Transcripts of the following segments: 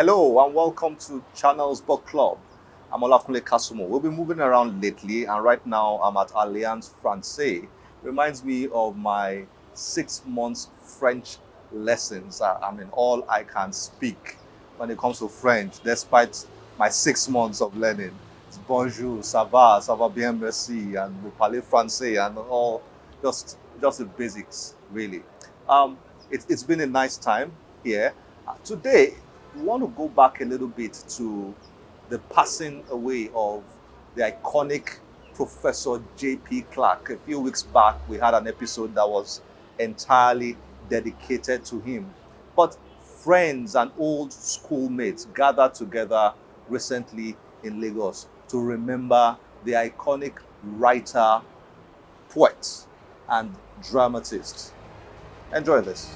Hello and welcome to Channels Book Club. I'm Olakunle Kasumo. We've been moving around lately, and right now I'm at Alliance Francaise. Reminds me of my 6 months French lessons. I mean, all I can speak when it comes to French, despite my 6 months of learning. It's bonjour, ça va bien, merci, and we parle français and all, just the basics, really. It's been a nice time here. Today, we want to go back a little bit to the passing away of the iconic Professor J.P. Clark. A few weeks back, we had an episode that was entirely dedicated to him. But friends and old schoolmates gathered together recently in Lagos to remember the iconic writer, poet, and dramatist. Enjoy this.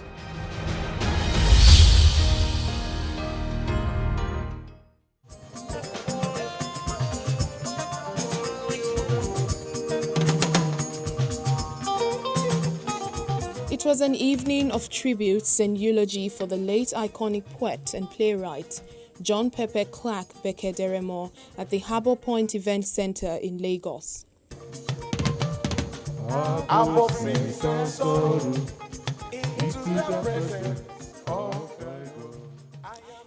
It was an evening of tributes and eulogy for the late iconic poet and playwright John Pepper Clark Bekederemo at the Harbour Point Event Centre in Lagos.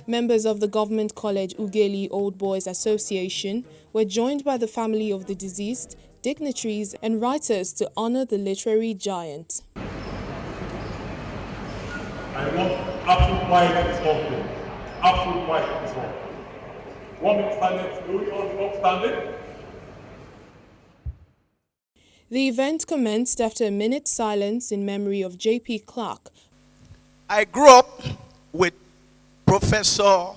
Members of the Government College Ughelli Old Boys Association were joined by the family of the deceased, dignitaries and writers to honour the literary giant. I want absolute quiet in this hall. Absolute quiet in this hall. 1 minute silence, slowly on the upstanding. The event commenced after a minute's silence in memory of J.P. Clark. I grew up with Professor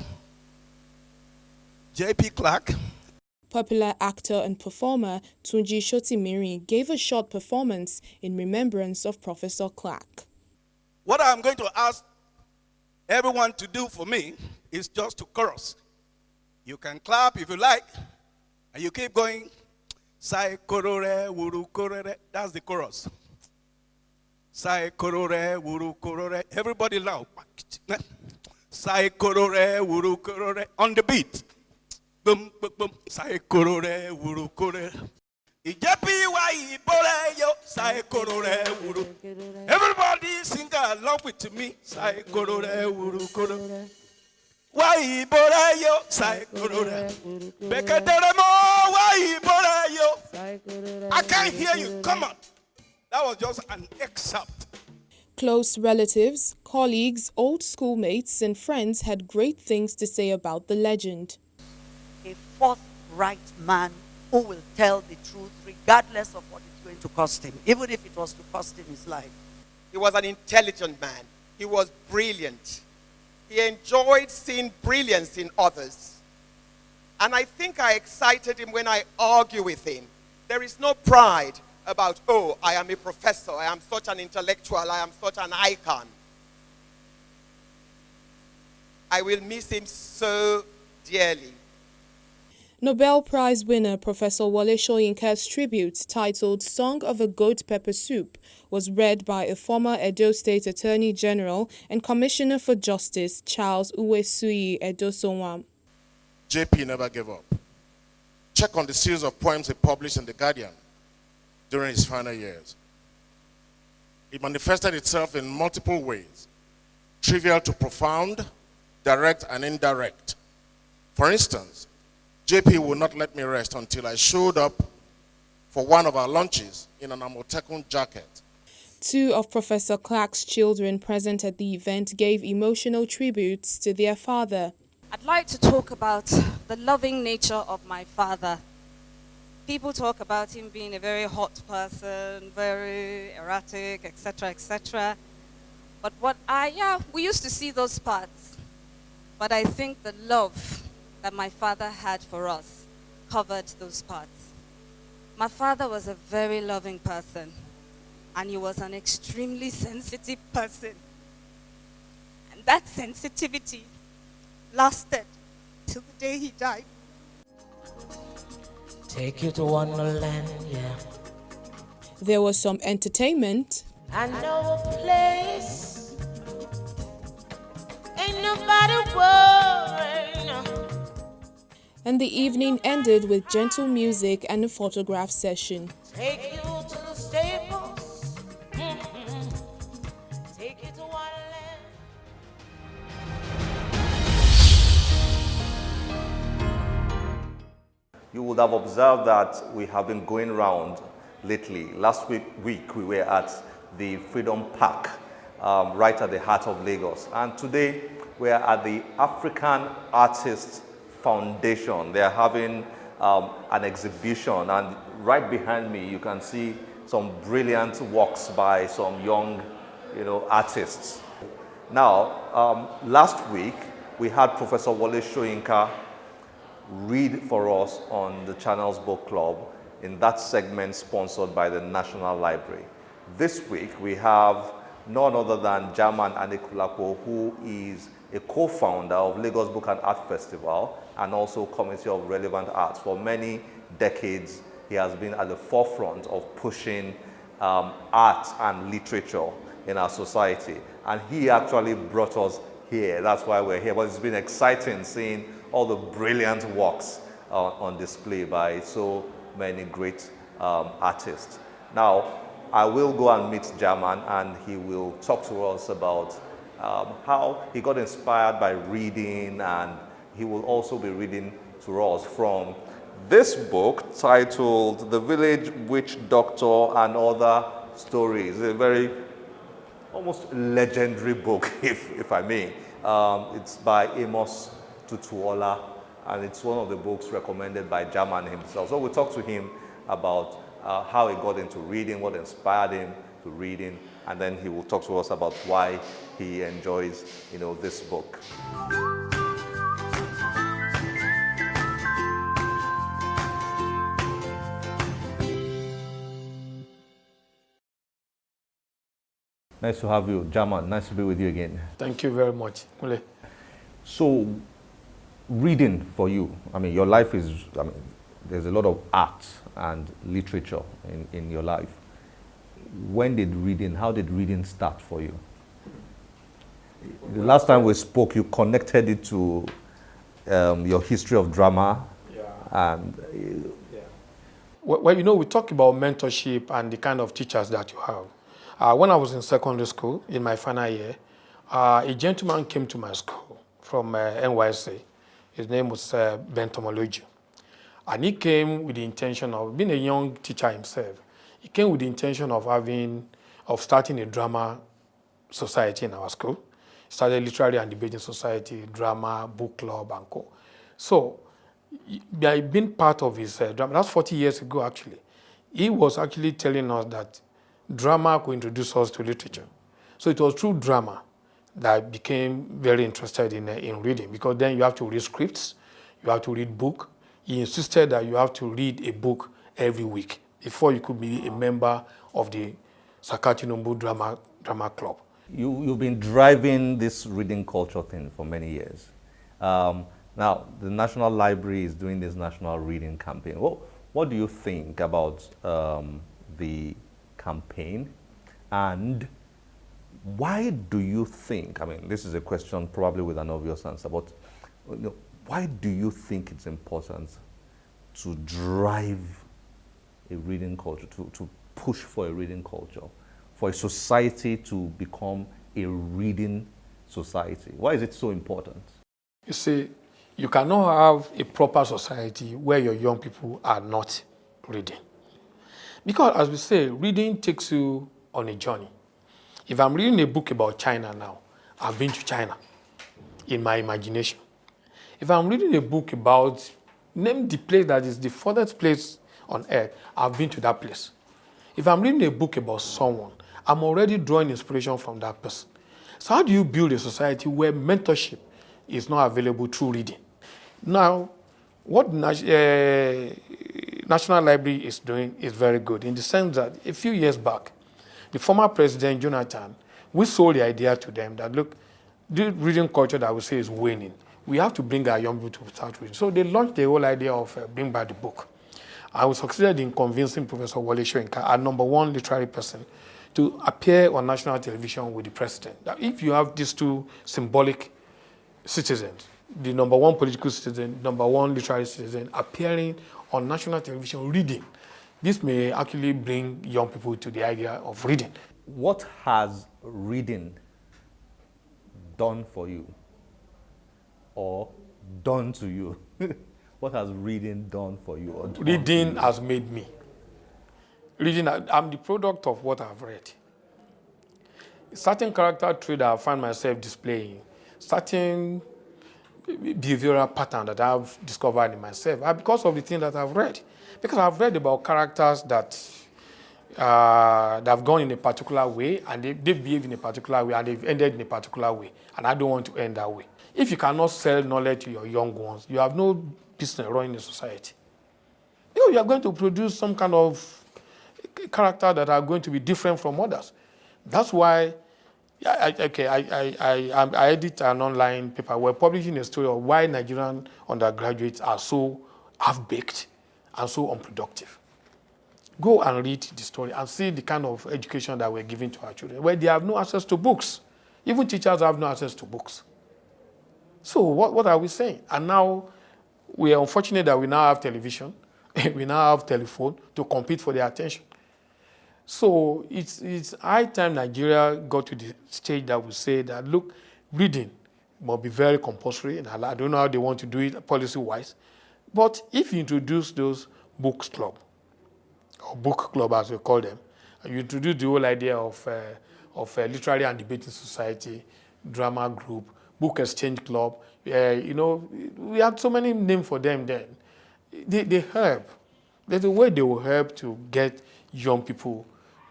J.P. Clark. Popular actor and performer Tunji Shotimiri gave a short performance in remembrance of Professor Clark. What I'm going to ask everyone to do for me is just to chorus. You can clap if you like, and you keep going. Sai korore wuru korore. That's the chorus. Sai korore wuru korore. Everybody loud. Sai korore wuru korore. On the beat. Boom, boom, boom. Sai korore wuru korore. Everybody sing along with me. I can't hear you. Come on. That was just an excerpt. Close relatives, colleagues, old schoolmates and friends had great things to say about the legend. A forthright man who will tell the truth regardless of what it's going to cost him, even if it was to cost him his life. He was an intelligent man. He was brilliant. He enjoyed seeing brilliance in others. And I think I excited him when I argue with him. There is no pride about, oh, I am a professor, I am such an intellectual, I am such an icon. I will miss him so dearly. Nobel Prize winner Professor Wole Soyinka's tribute, titled Song of a Goat Pepper Soup, was read by a former Edo State Attorney General and Commissioner for Justice Charles Uwesuyi Edosonwam. JP never gave up. Check on the series of poems he published in The Guardian during his final years. It manifested itself in multiple ways, trivial to profound, direct and indirect. For instance, JP would not let me rest until I showed up for one of our lunches in an Amotekun jacket. Two of Professor Clark's children present at the event gave emotional tributes to their father. I'd like to talk about the loving nature of my father. People talk about him being a very hot person, very erratic, etc., etc. But we used to see those parts. But I think the love that my father had for us covered those parts. My father was a very loving person, and he was an extremely sensitive person. And that sensitivity lasted till the day he died. Take you to Wonderland, yeah. There was some entertainment. I know a place, ain't nobody worried. and the evening ended with gentle music and a photograph session. Take you to the Staples. Take you to Wonderland. You would have observed that we have been going around lately. Last week we were at the Freedom Park, right at the heart of Lagos. And today we are at the African Artists Foundation. They are having an exhibition, and right behind me you can see some brilliant works by some young, artists. Now, last week we had Professor Wole Soyinka read for us on the Channels Book Club in that segment sponsored by the National Library. This week we have none other than German Anikulapo, who is a co-founder of Lagos Book and Art Festival and also Committee of Relevant Arts. For many decades, he has been at the forefront of pushing art and literature in our society. And he actually brought us here. That's why we're here. But it's been exciting seeing all the brilliant works on display by so many great artists. Now, I will go and meet German, and he will talk to us about how he got inspired by reading, and he will also be reading to us from this book titled The Village Witch Doctor and Other Stories. A very almost legendary book, if I may. It's by Amos Tutuola, and it's one of the books recommended by German himself. So we'll talk to him about how he got into reading, what inspired him to reading, and then he will talk to us about why he enjoys, this book. Nice to have you, German. Nice to be with you again. Thank you very much, Kule. So, reading for you, your life is, there's a lot of art and literature in your life. How did reading start for you? The last time we spoke, you connected it to your history of drama. Yeah. And Well, we talk about mentorship and the kind of teachers that you have. When I was in secondary school, in my final year, a gentleman came to my school from NYC. His name was Ben Tomology. And he came with the intention of being a young teacher himself. He came with the intention of starting a drama society in our school. Started literary and debating society, drama, book club, and co. So, by being part of his drama, that's 40 years ago actually, he was actually telling us that drama could introduce us to literature. So it was through drama that I became very interested in reading, because then you have to read scripts, you have to read book. He insisted that you have to read a book every week before you could be a member of the Sakati Numbu Drama Club. You've been driving this reading culture thing for many years. Now, the National Library is doing this National Reading Campaign. What do you think about the campaign, and why do you think, this is a question probably with an obvious answer, but why do you think it's important to drive a reading culture, to push for a reading culture, for a society to become a reading society? Why is it so important? You see, you cannot have a proper society where your young people are not reading. Because, as we say, reading takes you on a journey. If I'm reading a book about China now, I've been to China in my imagination. If I'm reading a book about, name the place that is the furthest place on earth, I've been to that place. If I'm reading a book about someone, I'm already drawing inspiration from that person. So how do you build a society where mentorship is not available through reading? Now, what National Library is doing is very good, in the sense that a few years back, the former president, Jonathan, we sold the idea to them that, look, the reading culture that we say is waning. We have to bring our young people to start reading. So they launched the whole idea of Bring Back the Book. I was succeeded in convincing Professor Wole Soyinka, our #1 literary person, to appear on national television with the president. That if you have these two symbolic citizens, the number one political citizen, number one literary citizen, appearing on national television reading. This may actually bring young people to the idea of reading. What has reading done for you or done to you? What has reading done for you? Or done Reading to you? has made me. Reading, I'm the product of what I've read. Certain character traits that I find myself displaying, certain behavioral pattern that I've discovered in myself are because of the thing that I've read. Because I've read about characters that have gone in a particular way and they behave in a particular way and they've ended in a particular way. And I don't want to end that way. If you cannot sell knowledge to your young ones, you have no business running a society. You are going to produce some kind of character that are going to be different from others. That's why I edit an online paper. We're publishing a story of why Nigerian undergraduates are so half-baked and so unproductive. Go and read the story and see the kind of education that we're giving to our children, where they have no access to books. Even teachers have no access to books. So what are we saying? And now we are unfortunate that we now have television, we now have telephone to compete for their attention. So it's high time Nigeria got to the stage that we say that, look, reading must be very compulsory, and I don't know how they want to do it policy-wise. But if you introduce those books club, or book club as we call them, and you introduce the whole idea of literary and debating society, drama group, book exchange club, we had so many names for them then. They help. There's a way they will help to get young people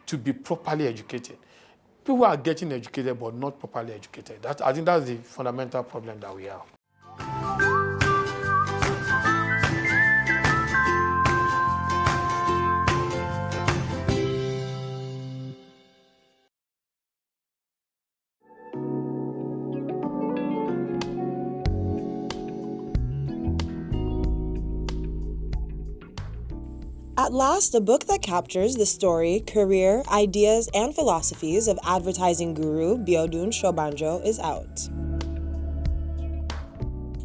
to be properly educated. People are getting educated but not properly educated. I think that's the fundamental problem that we have. At last, a book that captures the story, career, ideas, and philosophies of advertising guru Biodun Shobanjo is out.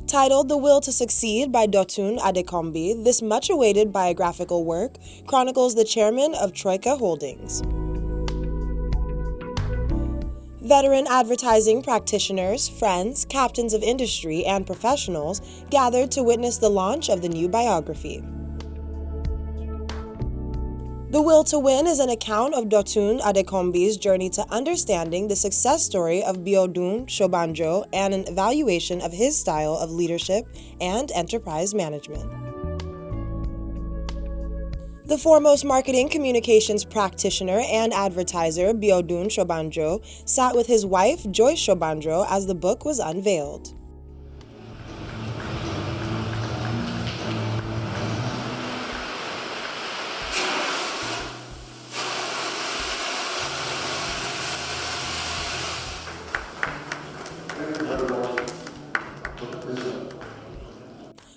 Titled The Will to Succeed by Dotun Adekombi, this much-awaited biographical work chronicles the chairman of Troika Holdings. Veteran advertising practitioners, friends, captains of industry, and professionals gathered to witness the launch of the new biography. The Will to Win is an account of Dotun Adekombi's journey to understanding the success story of Biodun Shobanjo and an evaluation of his style of leadership and enterprise management. The foremost marketing communications practitioner and advertiser, Biodun Shobanjo, sat with his wife, Joyce Shobanjo, as the book was unveiled.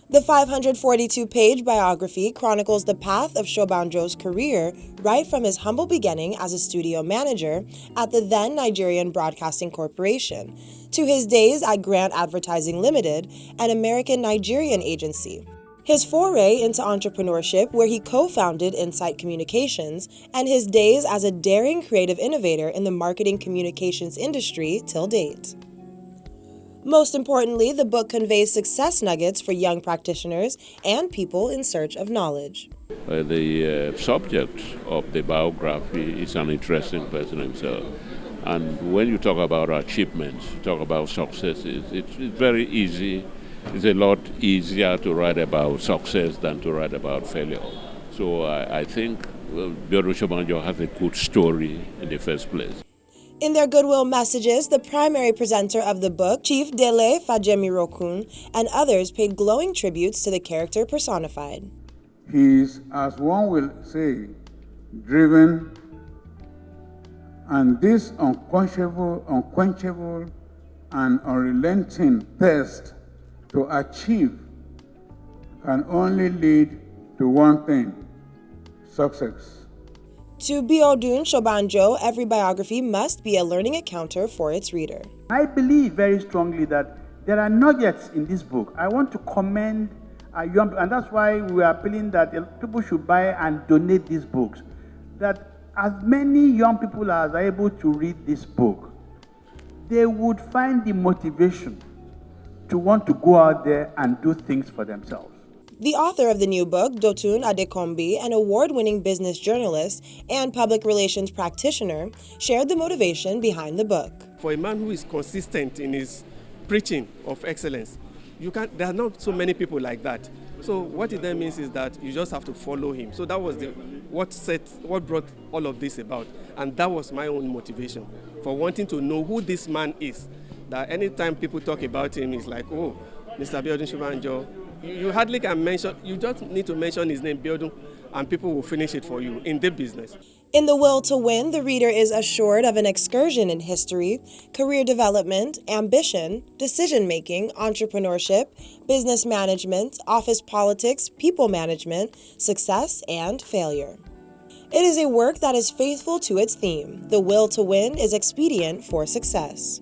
The 542-page biography chronicles the path of Shobanjo's career right from his humble beginning as a studio manager at the then Nigerian Broadcasting Corporation to his days at Grant Advertising Limited, an American-Nigerian agency. His foray into entrepreneurship, where he co-founded Insight Communications, and his days as a daring creative innovator in the marketing communications industry till date. Most importantly, the book conveys success nuggets for young practitioners and people in search of knowledge. The subject of the biography is an interesting person himself. And when you talk about achievements, you talk about successes, it's very easy. It's a lot easier to write about success than to write about failure. So I think Biodun Shobanjo has a good story in the first place. In their goodwill messages, the primary presenter of the book, Chief Dele Fajemirokun, and others paid glowing tributes to the character personified. He is, as one will say, driven, and this unquenchable and unrelenting thirst to achieve can only lead to one thing: success. To Biodun Shobanjo, every biography must be a learning encounter for its reader. I believe very strongly that There are nuggets in this book. I want to commend young people, and that's why we are appealing that people should buy and donate these books. That as many young people as are able to read this book, they would find the motivation to want to go out there and do things for themselves. The author of the new book, Dotun Adekombi, an award-winning business journalist and public relations practitioner, shared the motivation behind the book. For a man who is consistent in his preaching of excellence, there are not so many people like that. So what it then means is that you just have to follow him. So that was what brought all of this about. And that was my own motivation for wanting to know who this man is. That anytime people talk about him, it's like, oh, Mr. Biodun Shobanjo. You hardly can mention, you just need to mention his name, Biodun, and people will finish it for you in the business. In The Will to Win, the reader is assured of an excursion in history, career development, ambition, decision-making, entrepreneurship, business management, office politics, people management, success, and failure. It is a work that is faithful to its theme. The will to win is expedient for success.